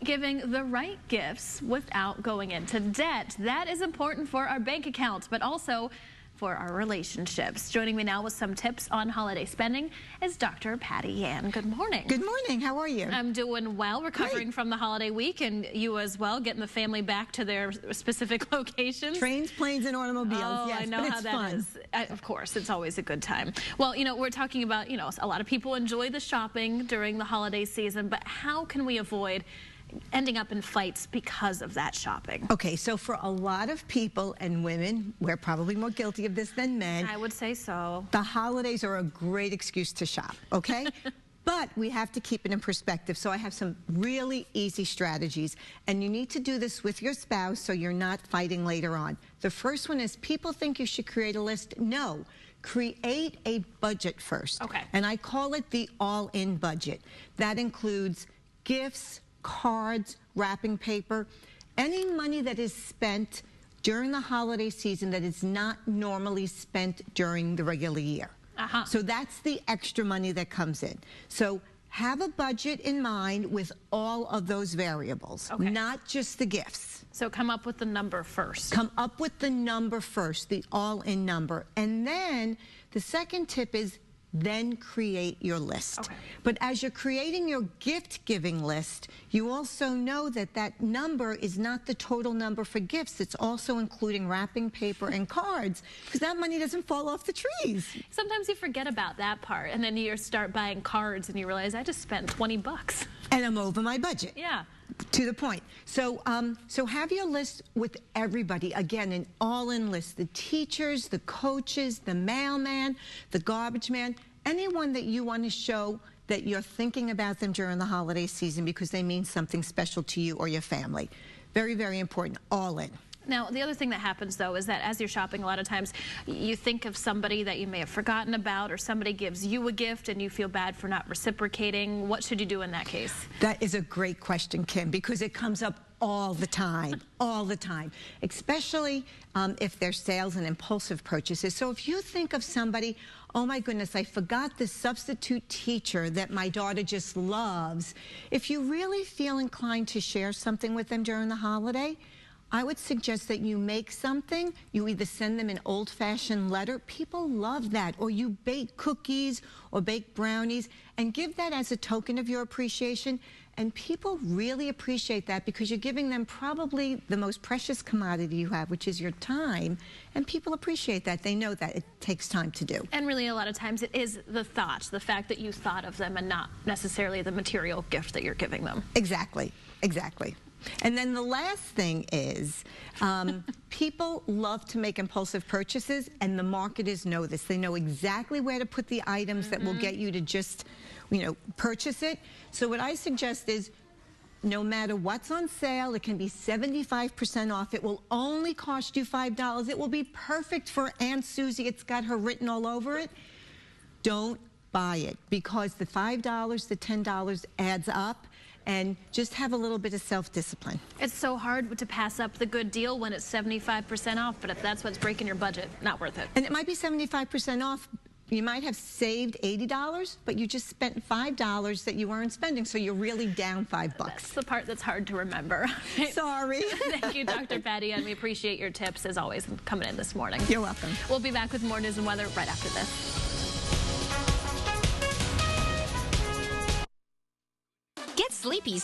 giving the right gifts without going into debt. That is important for our bank accounts, but also for our relationships. Joining me now with some tips on holiday spending is Dr. Patty Yan. Good morning. Good morning. How are you? I'm doing well, recovering from the holiday week, and you as well, getting the family back to their specific locations. Trains, planes, and automobiles. Oh, yes, I know but how it's that fun. is. Of course, it's always a good time. Well, we're talking about, a lot of people enjoy the shopping during the holiday season, but how can we avoid ending up in fights because of that shopping? Okay, so for a lot of people and women, we're probably more guilty of this than men. I would say so. The holidays are a great excuse to shop, okay? But we have to keep it in perspective. So I have some really easy strategies, and you need to do this with your spouse so you're not fighting later on. The first one is, people think you should create a list. No. Create a budget first. Okay. And I call it the all-in budget. That includes gifts, cards, wrapping paper, any money that is spent during the holiday season that is not normally spent during the regular year. So that's the extra money that comes in. So have a budget in mind with all of those variables, not just the gifts. So come up with the number first. Come up with the number first, the all-in number. And then the second tip is then create your list. But as you're creating your gift-giving list, you also know that that number is not the total number for gifts. It's also including wrapping paper and cards, because that money doesn't fall off the trees. Sometimes you forget about that part, and then you start buying cards and you realize, I just spent 20 bucks. And I'm over my budget. Yeah. To the point. So, so have your list with everybody. Again, an all-in list. The teachers, the coaches, the mailman, the garbage man, anyone that you want to show that you're thinking about them during the holiday season because they mean something special to you or your family. Very, very important. All in. Now, the other thing that happens, though, is that as you're shopping, a lot of times you think of somebody that you may have forgotten about, or somebody gives you a gift and you feel bad for not reciprocating. What should you do in that case? That is a great question, Kim, because it comes up all the time, all the time, especially if there's sales and impulsive purchases. So if you think of somebody, oh my goodness, I forgot the substitute teacher that my daughter just loves. If you really feel inclined to share something with them during the holiday, I would suggest that you make something. You either send them an old-fashioned letter. People love that. Or you bake cookies or bake brownies and give that as a token of your appreciation. And people really appreciate that because you're giving them probably the most precious commodity you have, which is your time. And people appreciate that. They know that it takes time to do. And really, a lot of times it is the thought, the fact that you thought of them and not necessarily the material gift that you're giving them. Exactly. Exactly. And then the last thing is, people love to make impulsive purchases, and the marketers know this. They know exactly where to put the items that will get you to just, purchase it. So what I suggest is, no matter what's on sale, it can be 75% off. It will only cost you $5. It will be perfect for Aunt Susie. It's got her written all over it. Don't buy it, because the $5, the $10 adds up. And just have a little bit of self-discipline. It's so hard to pass up the good deal when it's 75% off, but if that's what's breaking your budget, not worth it. And it might be 75% off. You might have saved $80, but you just spent $5 that you weren't spending, so you're really down $5. That's the part that's hard to remember. Sorry. Thank you, Dr. Patty, and we appreciate your tips, as always, coming in this morning. You're welcome. We'll be back with more news and weather right after this. Get Sleepy's